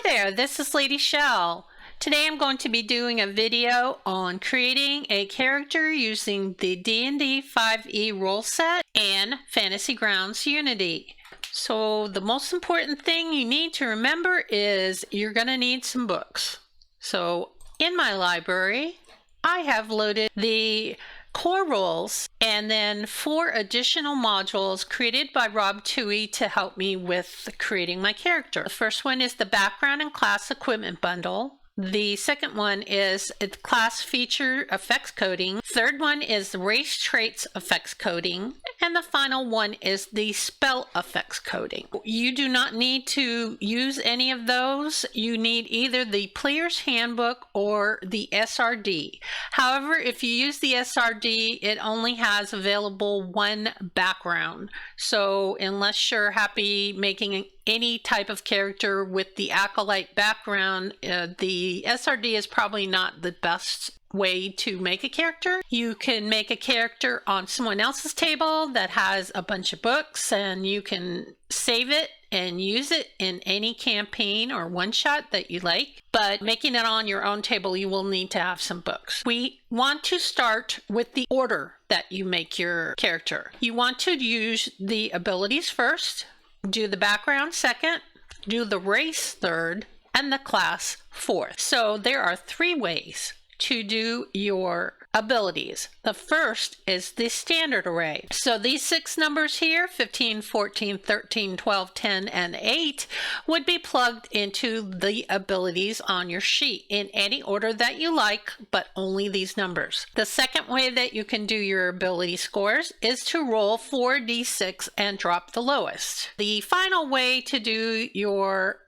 there, this is Lady Shel. Today I'm going to be doing a video on creating a character using the D&D5e rule set and Fantasy Grounds Unity. So the most important thing you need to remember is you're going to need some books. So in my library, I have loaded the core rules and then 4 additional modules created by Rob Toohey to help me with creating my character. The first one is the background and class equipment bundle. The second one is class feature effects coding. Third one is the race traits effects coding. And the final one is the spell effects coding. You do not need to use any of those. You need either the player's handbook or the SRD. However, if you use the SRD, it only has available one background. So unless you're happy making any type of character with the Acolyte background, the SRD is probably not the best way to make a character. You can make a character on someone else's table that has a bunch of books, and you can save it and use it in any campaign or one-shot that you like. But making it on your own table, you will need to have some books. We want to start with the order that you make your character. You want to use the abilities first, do the background second, do the race third, and the class fourth. So there are 3 ways to do your abilities. The first is the standard array. So these 6 numbers here, 15, 14, 13, 12, 10, and 8, would be plugged into the abilities on your sheet in any order that you like, but only these numbers. The second way that you can do your ability scores is to roll 4d6 and drop the lowest. The final way to do your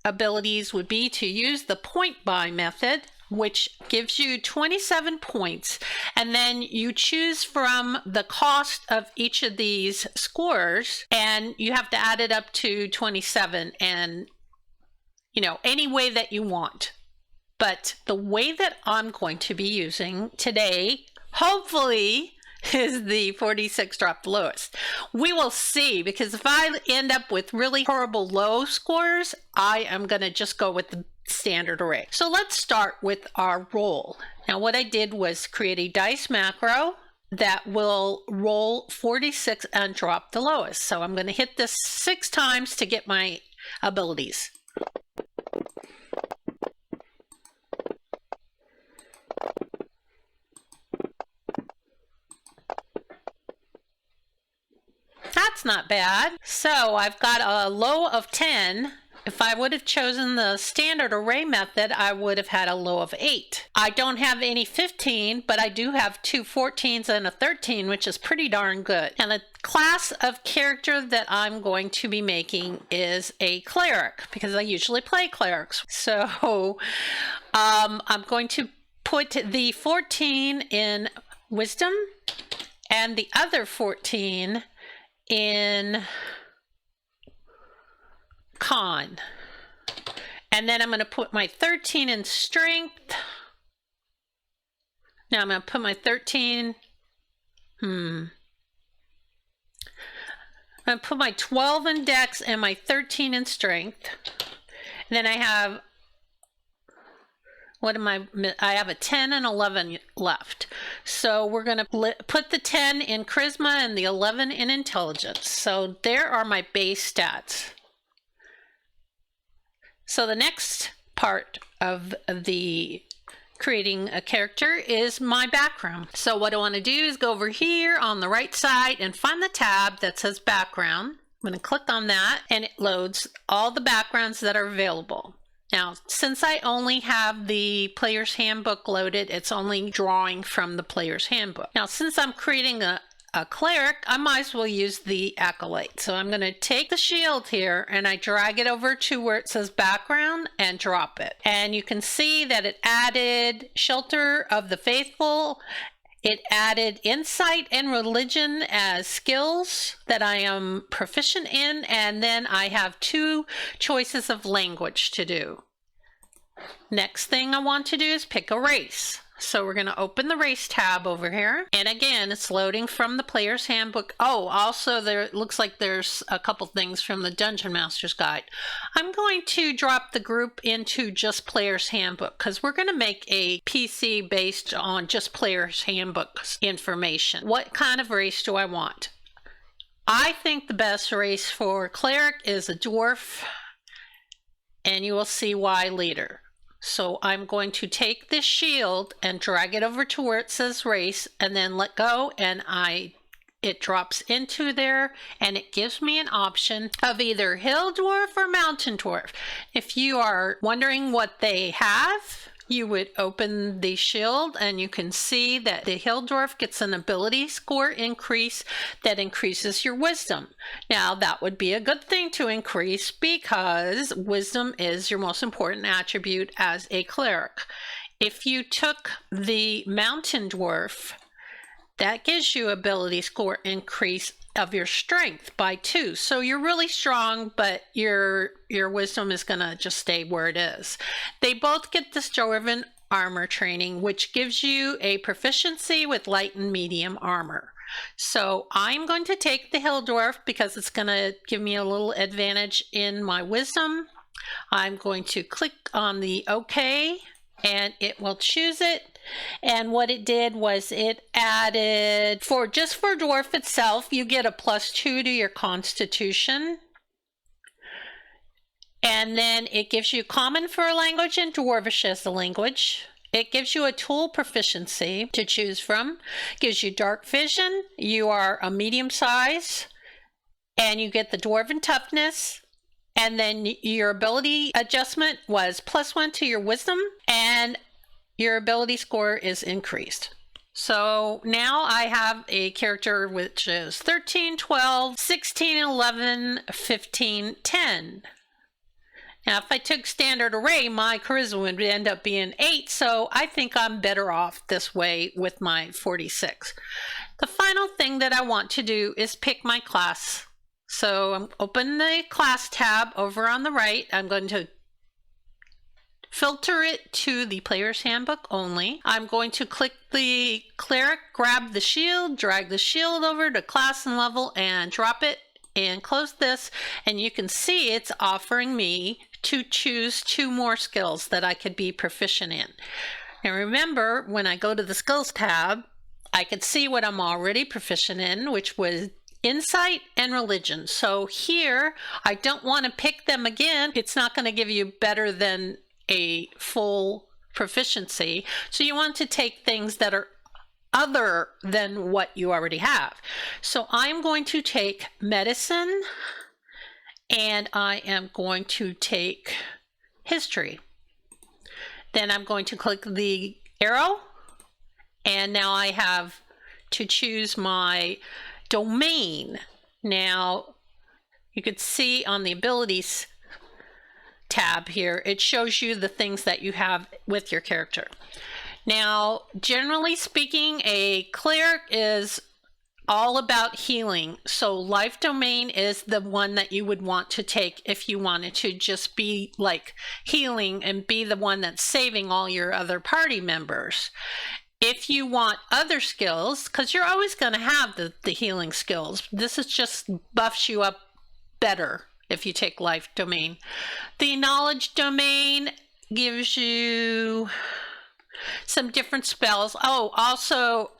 abilities would be to use the point buy method, which gives you 27 points, and then you choose from the cost of each of these scores, and you have to add it up to 27, and any way that you want. But the way that I'm going to be using today, hopefully, is the 46 drop the lowest. We will see, because if I end up with really horrible low scores, I am going to just go with the standard array. So let's start with our roll. Now what I did was create a dice macro that will roll 46 and drop the lowest. So I'm going to hit this 6 times to get my abilities. That's not bad. So I've got a low of 10. If I would have chosen the standard array method, I would have had a low of 8. I don't have any 15, but I do have 2 14s and a 13, which is pretty darn good. And the class of character that I'm going to be making is a cleric, because I usually play clerics. So I'm going to put the 14 in wisdom and the other 14 in con, and then I'm going to put my 13 in strength. Now I'm going to put my 13 I'm going to put my 12 in dex and my 13 in strength. And then I have I have a 10 and 11 left. So we're going to put the 10 in charisma and the 11 in intelligence. So there are my base stats. So the next part of the creating a character is my background. So what I want to do is go over here on the right side and find the tab that says background. I'm going to click on that, and it loads all the backgrounds that are available. Now, since I only have the player's handbook loaded, it's only drawing from the player's handbook. Now, since I'm creating a cleric, I might as well use the Acolyte. So I'm going to take the shield here and I drag it over to where it says background and drop it. And you can see that it added Shelter of the Faithful. It added Insight and Religion as skills that I am proficient in. And then I have 2 choices of language to do. Next thing I want to do is pick a race. So we're going to open the race tab over here. And again, it's loading from the player's handbook. Oh, also there looks like there's a couple things from the Dungeon Master's Guide. I'm going to drop the group into just player's handbook because we're going to make a PC based on just player's handbook information. What kind of race do I want? I think the best race for cleric is a dwarf, and you will see why later. So I'm going to take this shield and drag it over to where it says race and then let go, and it drops into there, and it gives me an option of either Hill Dwarf or Mountain Dwarf. If you are wondering what they have, you would open the shield and you can see that the Hill Dwarf gets an ability score increase that increases your wisdom. Now that would be a good thing to increase because wisdom is your most important attribute as a cleric. If you took the Mountain Dwarf, that gives you ability score increase of your strength by 2. So you're really strong, but your wisdom is going to just stay where it is. They both get this dwarven armor training, which gives you a proficiency with light and medium armor. So I'm going to take the Hill Dwarf because it's going to give me a little advantage in my wisdom. I'm going to click on the OK, and it will choose it. And what it did was it added, just for dwarf itself, you get a +2 to your constitution. And then it gives you common for a language and dwarvish as a language. It gives you a tool proficiency to choose from. Gives you dark vision. You are a medium size. And you get the dwarven toughness. And then your ability adjustment was +1 to your wisdom. And your ability score is increased. So now I have a character which is 13, 12, 16, 11, 15, 10. Now if I took standard array, my charisma would end up being 8, so I think I'm better off this way with my 46. The final thing that I want to do is pick my class. So I'm open the class tab over on the right. I'm going to filter it to the player's handbook only. I'm going to click the cleric, grab the shield, drag the shield over to class and level and drop it and close this, and you can see it's offering me to choose 2 more skills that I could be proficient in. Now remember, when I go to the skills tab, I could see what I'm already proficient in, which was insight and religion. So here I don't want to pick them again. It's not going to give you better than a full proficiency. So you want to take things that are other than what you already have. So I'm going to take medicine, and I am going to take history. Then I'm going to click the arrow, and now I have to choose my domain. Now you could see on the abilities tab here, it shows you the things that you have with your character. Now, generally speaking, a cleric is all about healing. So life domain is the one that you would want to take if you wanted to just be like healing and be the one that's saving all your other party members. If you want other skills, because you're always going to have the healing skills, this is just buffs you up better if you take life domain. The knowledge domain gives you some different spells. Oh, also,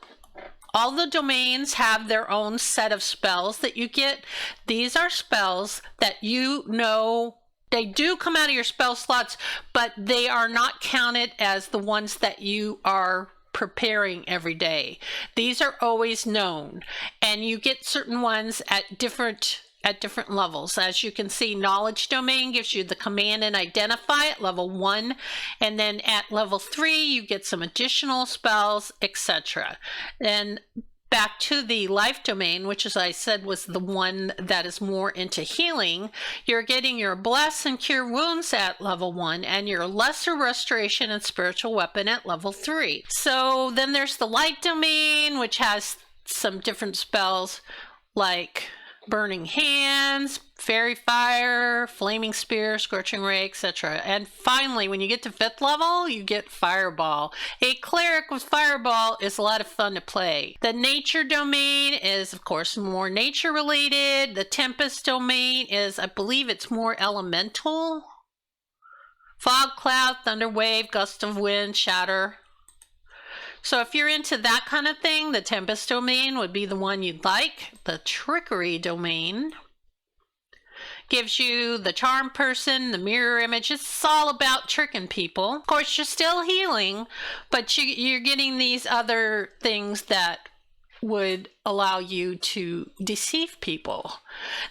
all the domains have their own set of spells that you get. These are spells that you know, they do come out of your spell slots, but they are not counted as the ones that you are preparing every day. These are always known, and you get certain ones at different levels. As you can see, knowledge domain gives you the command and identify at level 1, and then at level 3 you get some additional spells, etc. And back to the life domain, which as I said was the one that is more into healing, you're getting your bless and cure wounds at level 1 and your lesser restoration and spiritual weapon at level 3. So then there's the light domain, which has some different spells like burning hands, fairy fire, flaming spear, scorching ray, etc. And finally, when you get to 5th level, you get fireball. A cleric with fireball is a lot of fun to play. The nature domain is, of course, more nature related. The tempest domain is, I believe it's more elemental. Fog, cloud, thunder, wave, gust of wind, shatter. So if you're into that kind of thing, the Tempest domain would be the one you'd like. The Trickery domain gives you the Charm Person, the Mirror Image. It's all about tricking people. Of course, you're still healing, but you're getting these other things that would allow you to deceive people.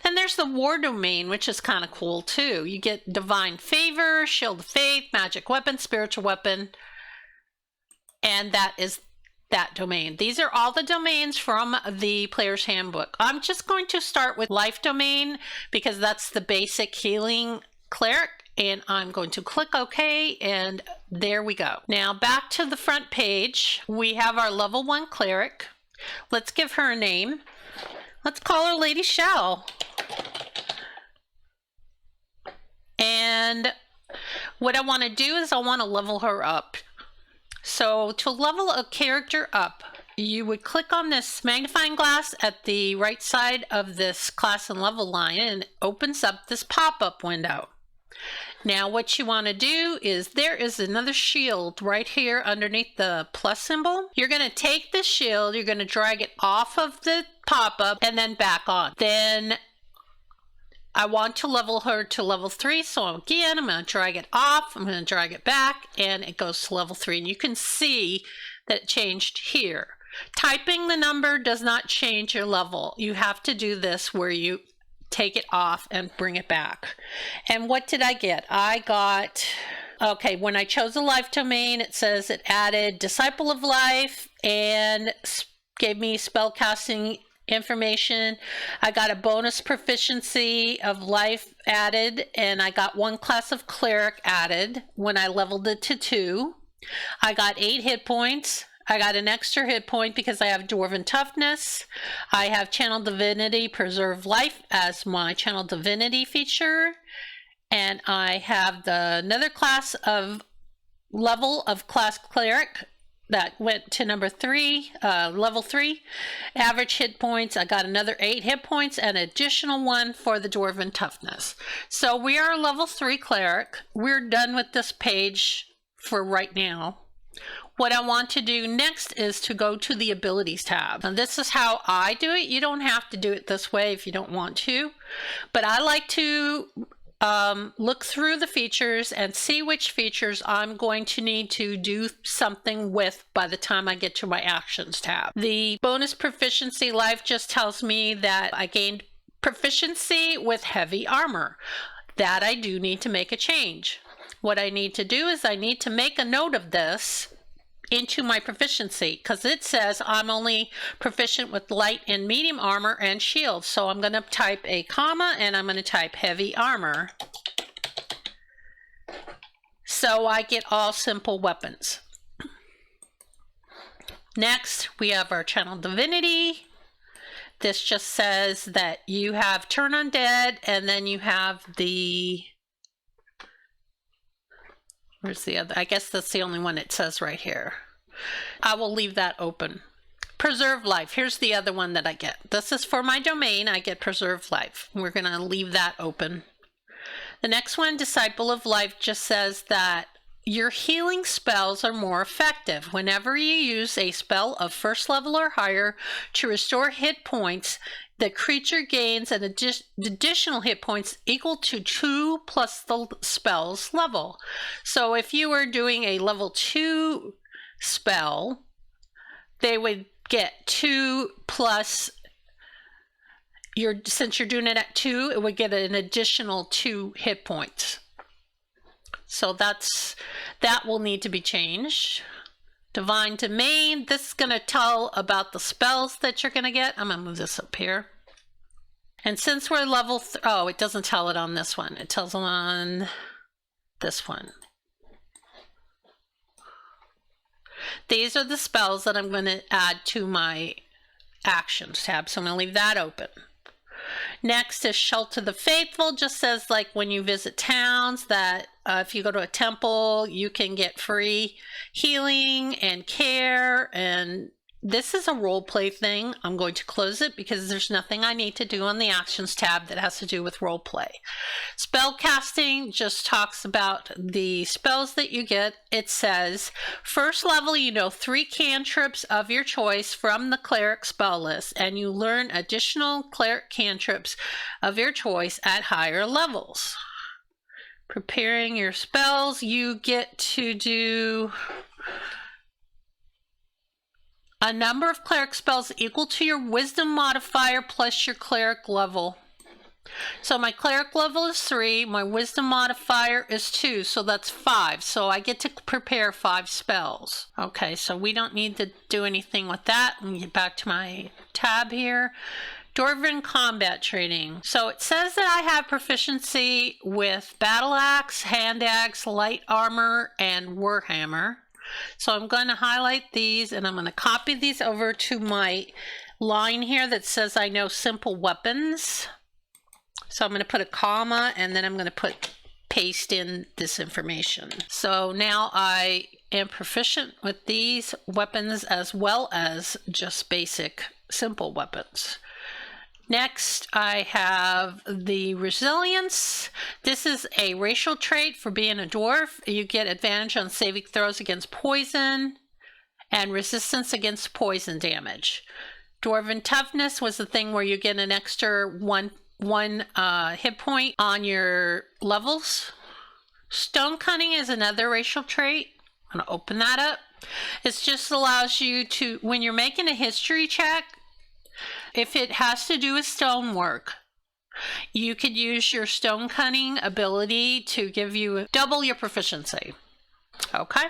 Then there's the War domain, which is kind of cool too. You get Divine Favor, Shield of Faith, Magic Weapon, Spiritual Weapon, and that is that domain. These are all the domains from the Player's Handbook. I'm just going to start with Life domain because that's the basic healing cleric, and I'm going to click OK, and there we go. Now back to the front page. We have our level 1 cleric. Let's give her a name. Let's call her Lady Shel. And what I want to do is I want to level her up. So to level a character up, you would click on this magnifying glass at the right side of this class and level line, and it opens up this pop-up window. Now what you want to do is there is another shield right here underneath the plus symbol. You're going to take the shield, you're going to drag it off of the pop-up and then back on. Then I want to level her to level 3, so again, I'm going to drag it off, I'm going to drag it back, and it goes to level 3. And you can see that it changed here. Typing the number does not change your level. You have to do this where you take it off and bring it back. And what did I get? I got, okay, when I chose the Life domain, it says it added Disciple of Life and gave me spellcasting information. I got a bonus proficiency of life added, and I got 1 class of cleric added when I leveled it to 2. I got 8 hit points. I got an extra hit point because I have Dwarven Toughness. I have Channel Divinity Preserve Life as my Channel Divinity feature, and I have another class of level of class cleric that went to number 3, level 3. Average hit points, I got another 8 hit points and additional 1 for the Dwarven Toughness. So we are a level 3 cleric. We're done with this page for right now. What I want to do next is to go to the Abilities tab. Now this is how I do it. You don't have to do it this way if you don't want to, but I like to look through the features and see which features I'm going to need to do something with by the time I get to my Actions tab. The bonus proficiency life just tells me that I gained proficiency with heavy armor. That I do need to make a change. What I need to do is I need to make a note of this into my proficiency, because it says I'm only proficient with light and medium armor and shield. So I'm going to type a comma and I'm going to type heavy armor, so I get all simple weapons. Next we have our Channel Divinity. This just says that you have Turn Undead, and then you have the, where's the other? I guess that's the only one it says right here. I will leave that open. Preserve Life. Here's the other one that I get. This is for my domain. I get Preserve Life. We're going to leave that open. The next one, Disciple of Life, just says that your healing spells are more effective. Whenever you use a spell of 1st level or higher to restore hit points, the creature gains an additional hit points equal to 2 plus the spell's level. So if you were doing a level 2 spell, they would get 2 plus since you're doing it at 2, it would get an additional 2 hit points. So that will need to be changed. Divine Domain, this is going to tell about the spells that you're going to get. I'm going to move this up here. And since we're level, oh, it doesn't tell it on this one. It tells them on this one. These are the spells that I'm going to add to my Actions tab, so I'm going to leave that open. Next is Shelter the Faithful. Just says like when you visit towns that if you go to a temple, you can get free healing and care. And this is a role play thing. I'm going to close it because there's nothing I need to do on the Actions tab that has to do with role play. Spell casting just talks about the spells that you get. It says, first level, you know 3 cantrips of your choice from the cleric spell list, and you learn additional cleric cantrips of your choice at higher levels. Preparing your spells, you get to do a number of cleric spells equal to your wisdom modifier plus your cleric level. So my cleric level is 3, my wisdom modifier is 2, so that's 5. So I get to prepare 5 spells. Okay, so we don't need to do anything with that. Let me get back to my tab here. Dwarven combat training. So it says that I have proficiency with battle axe, hand axe, light armor, and warhammer. So I'm going to highlight these and I'm going to copy these over to my line here that says I know simple weapons. So I'm going to put a comma and then I'm going to paste in this information. So now I am proficient with these weapons as well as just basic simple weapons. Next, I have the resilience. This is a racial trait for being a dwarf. You get advantage on saving throws against poison and resistance against poison damage. Dwarven toughness was the thing where you get an extra one hit point on your levels. Stone cunning is another racial trait. I'm going to open that up. It just allows you to, when you're making a history check, if it has to do with stonework, you could use your stone cunning ability to give you double your proficiency. Okay.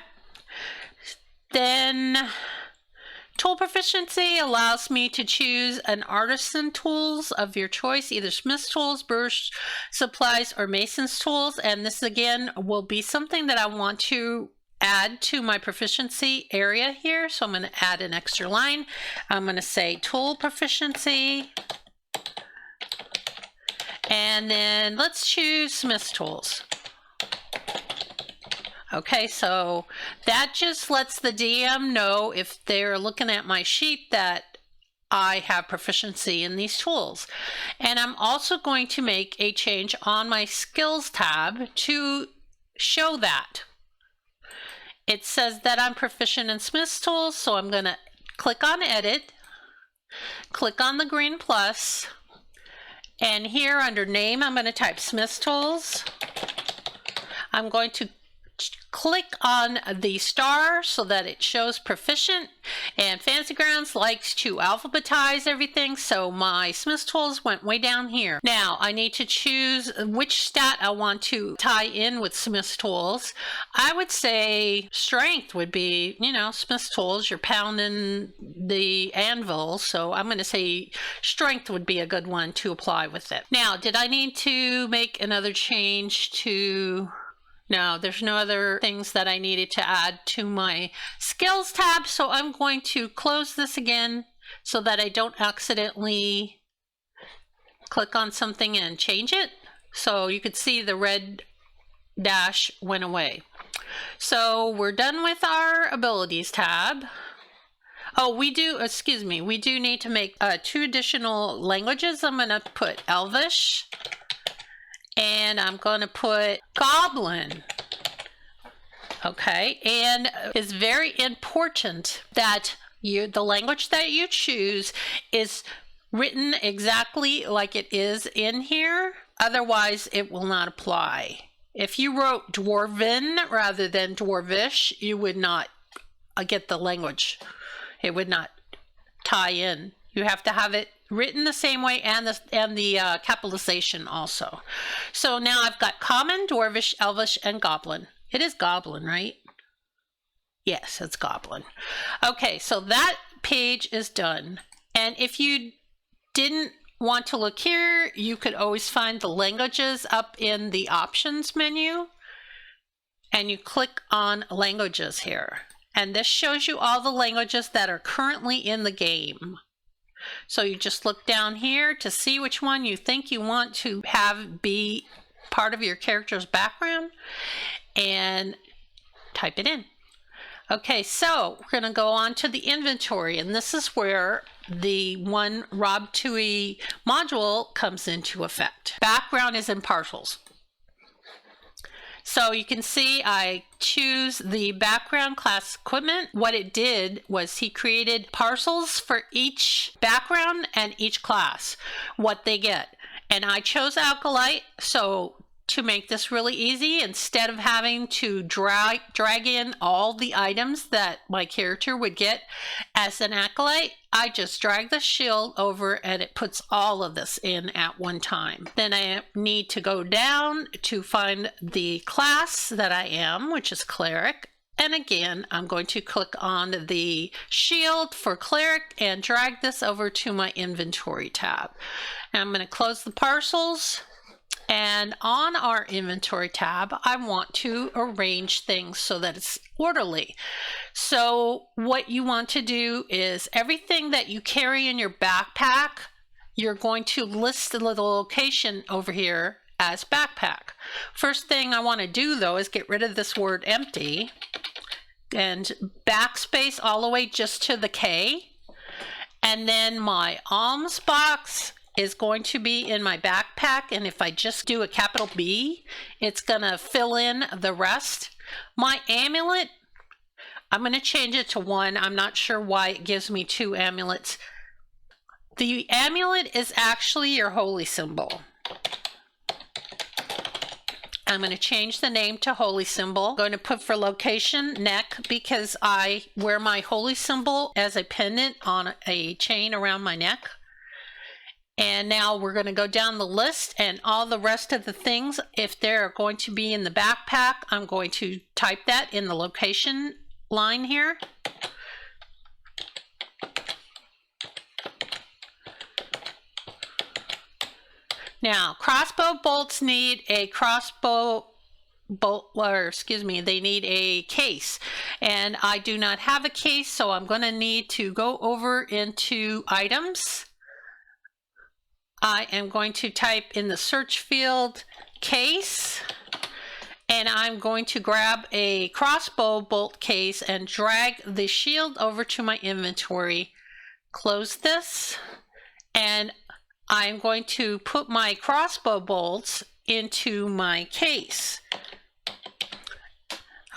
Then tool proficiency allows me to choose an artisan tools of your choice, either smith's tools, burst supplies, or mason's tools. And this again will be something that I want to add to my proficiency area here. So I'm going to add an extra line. I'm going to say tool proficiency. And then let's choose smith's tools. Okay, so that just lets the DM know if they're looking at my sheet that I have proficiency in these tools. And I'm also going to make a change on my skills tab to show that. It says that I'm proficient in smith's tools, so I'm going to click on edit, click on the green plus, and here under name I'm going to type smith's tools. I'm going to click on the star so that it shows proficient, and Fantasy Grounds likes to alphabetize everything, so my smith's tools went way down here. Now I need to choose which stat I want to tie in with smith's tools. I would say strength would be, you know, smith's tools, you're pounding the anvil, so I'm going to say strength would be a good one to apply with it. Now, did I need to make another change to... No, there's no other things that I needed to add to my skills tab, so I'm going to close this again so that I don't accidentally click on something and change it. So you could see the red dash went away. So we're done with our abilities tab. Oh, we do need to make 2 additional languages. I'm going to put Elvish. And I'm going to put Goblin. Okay, and it's very important that the language that you choose is written exactly like it is in here. Otherwise, it will not apply. If you wrote Dwarven rather than Dwarvish, you would not get the language. It would not tie in. You have to have it written the same way and the capitalization also. So now I've got Common, Dwarvish, Elvish, and Goblin. It is Goblin, right? Yes, it's Goblin. Okay, so that page is done. And if you didn't want to look here, you could always find the languages up in the options menu. And you click on languages here. And this shows you all the languages that are currently in the game. So you just look down here to see which one you think you want to have be part of your character's background and type it in. Okay, so we're going to go on to the inventory, and this is where the one Rob 2e module comes into effect. Background is in parcels. So you can see I choose the background class equipment. What it did was he created parcels for each background and each class, what they get. And I chose Acolyte, so to make this really easy, instead of having to drag in all the items that my character would get as an Acolyte, I just drag the shield over and it puts all of this in at one time. Then I need to go down to find the class that I am, which is Cleric. And again, I'm going to click on the shield for Cleric and drag this over to my inventory tab. And I'm going to close the parcels. And on our inventory tab, I want to arrange things so that it's orderly. So what you want to do is everything that you carry in your backpack, you're going to list the location over here as backpack. First thing I want to do though is get rid of this word empty and backspace all the way just to the K. And then my alms box is going to be in my backpack, and if I just do a capital B, it's gonna fill in the rest. My amulet, I'm gonna change it to 1. I'm not sure why it gives me 2 amulets. The amulet is actually your holy symbol. I'm going to change the name to holy symbol. I'm going to put for location neck because I wear my holy symbol as a pendant on a chain around my neck. And now we're going to go down the list, and all the rest of the things, if they're going to be in the backpack, I'm going to type that in the location line here. Now, crossbow bolts need a they need a case, and I do not have a case, so I'm going to need to go over into items. I am going to type in the search field case, and I'm going to grab a crossbow bolt case and drag the shield over to my inventory. Close this, and I'm going to put my crossbow bolts into my case.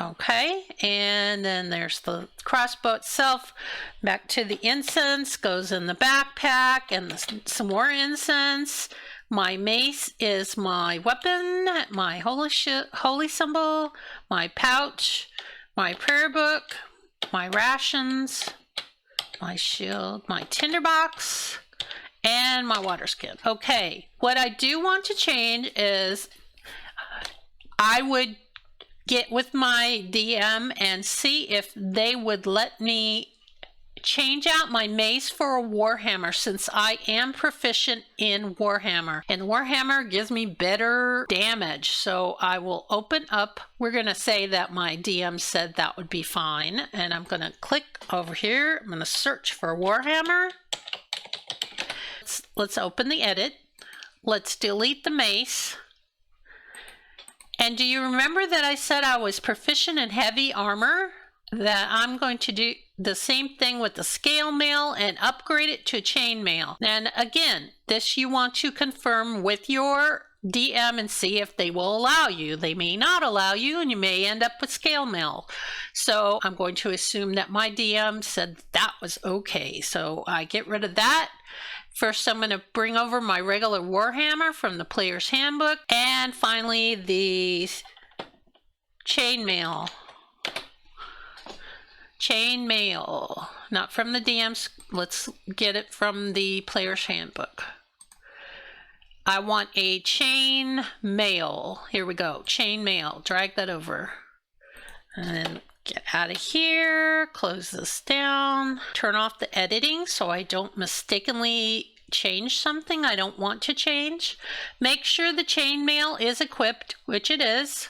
Okay, and then there's the crossbow itself. Back to the incense, goes in the backpack, and some more incense. My mace is my weapon, my holy symbol, my pouch, my prayer book, my rations, my shield, my tinderbox, and my water skin. Okay, what I do want to change is I would get with my DM and see if they would let me change out my mace for a Warhammer, since I am proficient in Warhammer, and Warhammer gives me better damage. So I will open up, we're going to say that my DM said that would be fine, and I'm going to click over here. I'm going to search for Warhammer. Let's open the edit. Let's delete the mace. And do you remember that I said I was proficient in heavy armor? That I'm going to do the same thing with the scale mail and upgrade it to chain mail. And again, this you want to confirm with your DM and see if they will allow you. They may not allow you, and you may end up with scale mail. So I'm going to assume that my DM said that was okay. So I get rid of that. First, I'm going to bring over my regular Warhammer from the Player's Handbook. And finally, the chainmail. Chainmail. Not from the DM's. Let's get it from the Player's Handbook. I want a chain mail. Here we go. Chain mail. Drag that over. And then get out of here, close this down, turn off the editing so I don't mistakenly change something I don't want to change. Make sure the chainmail is equipped, which it is.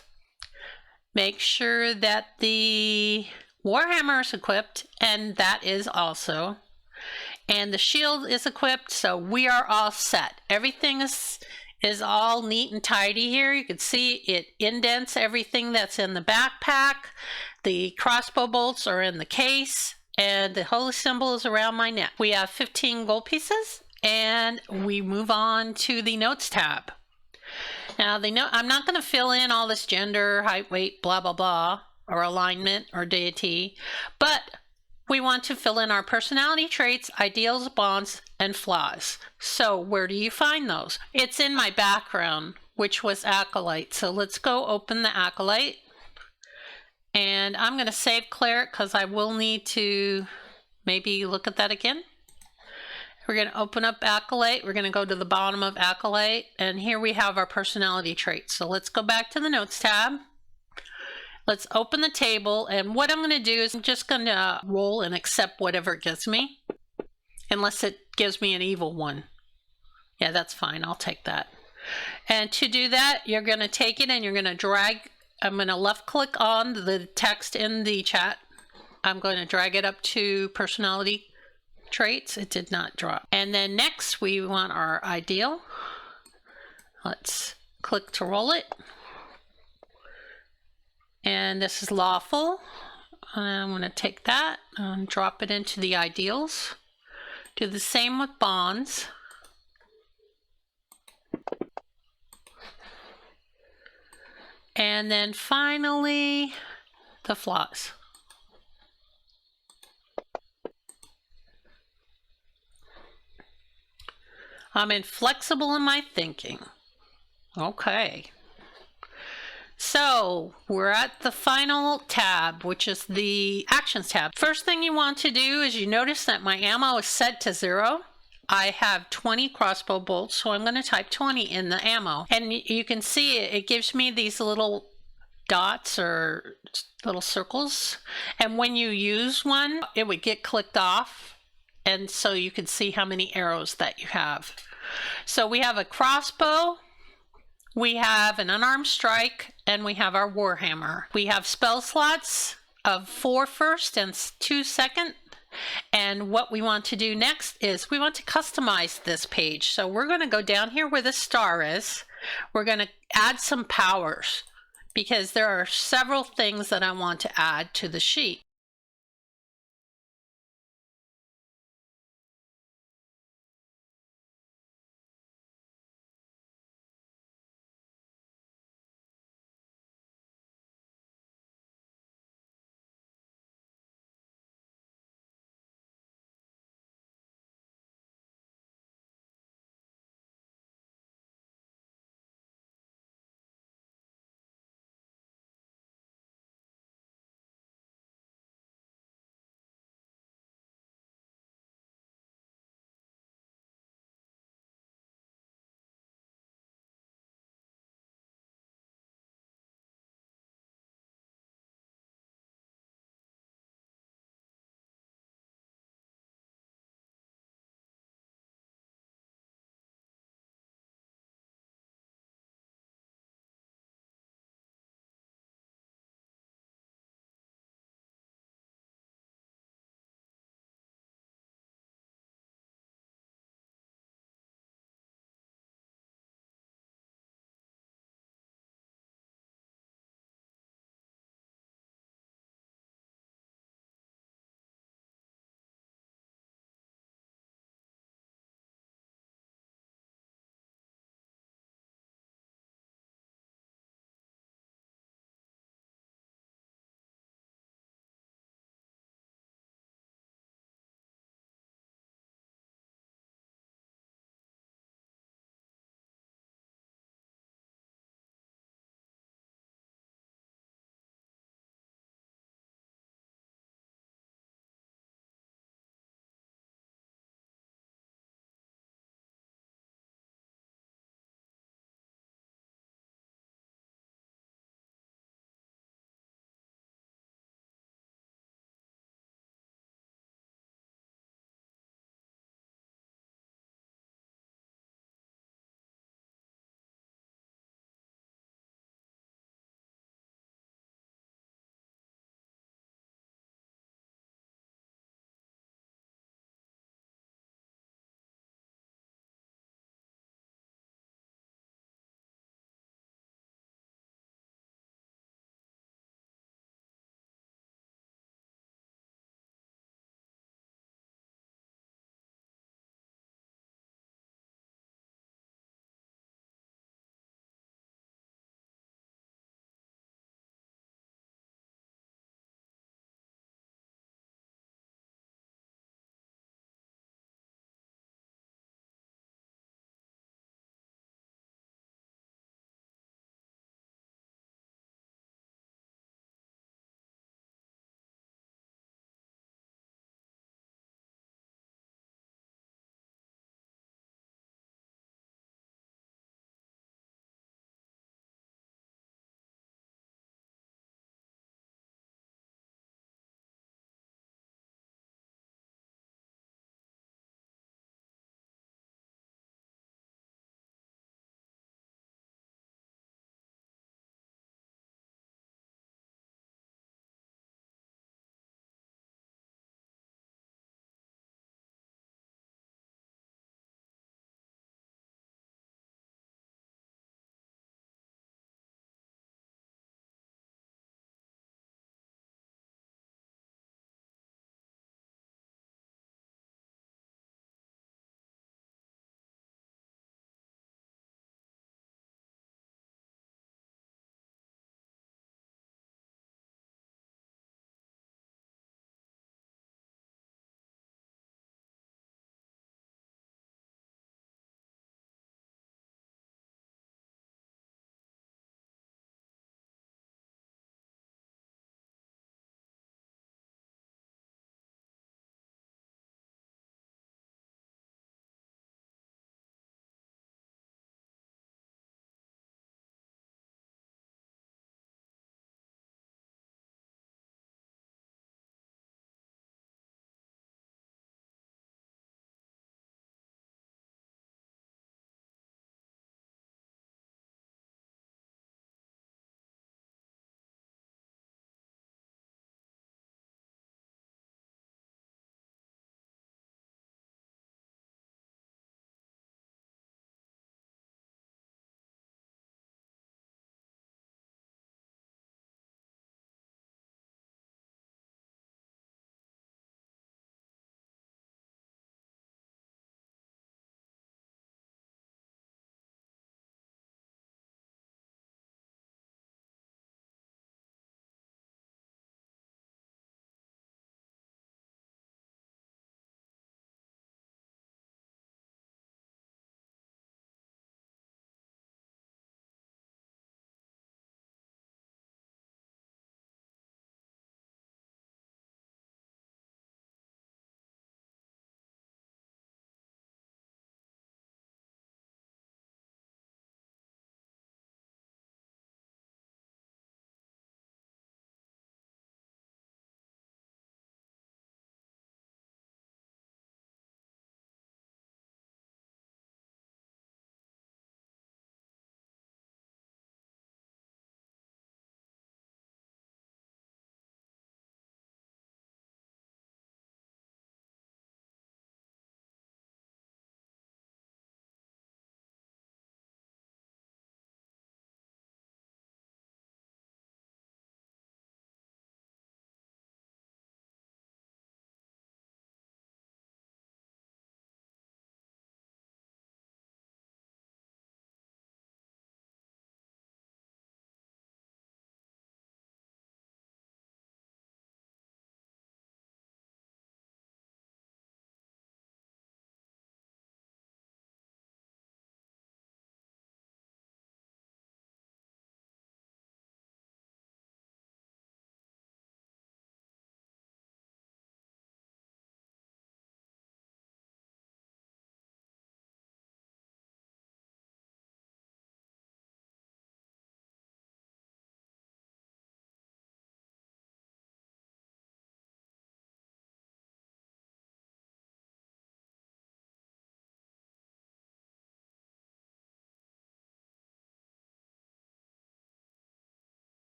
Make sure that the Warhammer is equipped, and that is also. And the shield is equipped, so we are all set. Everything is all neat and tidy here. You can see it indents everything that's in the backpack. The crossbow bolts are in the case, and the holy symbol is around my neck. We have 15 gold pieces, and we move on to the notes tab. Now, I'm not going to fill in all this gender, height, weight, blah, blah, blah, or alignment or deity, but we want to fill in our personality traits, ideals, bonds, and flaws. So where do you find those? It's in my background, which was Acolyte. So let's go open the Acolyte. And I'm going to save Cleric because I will need to maybe look at that again. We're going to open up Acolyte. We're going to go to the bottom of Acolyte. And here we have our personality traits. So let's go back to the Notes tab. Let's open the table. And what I'm going to do is I'm just going to roll and accept whatever it gives me. Unless it gives me an evil one. Yeah, that's fine. I'll take that. And to do that, you're going to take it and you're going to drag. I'm going to left click on the text in the chat. I'm going to drag it up to personality traits. It did not drop. And then next we want our ideal. Let's click to roll it. And this is lawful. I'm going to take that and drop it into the ideals. Do the same with bonds. And then finally, the flaws. I'm inflexible in my thinking. Okay. So we're at the final tab, which is the actions tab. First thing you want to do is you notice that my ammo is set to 0. I have 20 crossbow bolts, so I'm going to type 20 in the ammo. And you can see it gives me these little dots or little circles. And when you use one, it would get clicked off. And so you can see how many arrows that you have. So we have a crossbow, we have an unarmed strike, and we have our warhammer. We have spell slots of 4 first and 2 second. And what we want to do next is we want to customize this page. So we're going to go down here where the star is. We're going to add some powers because there are several things that I want to add to the sheet.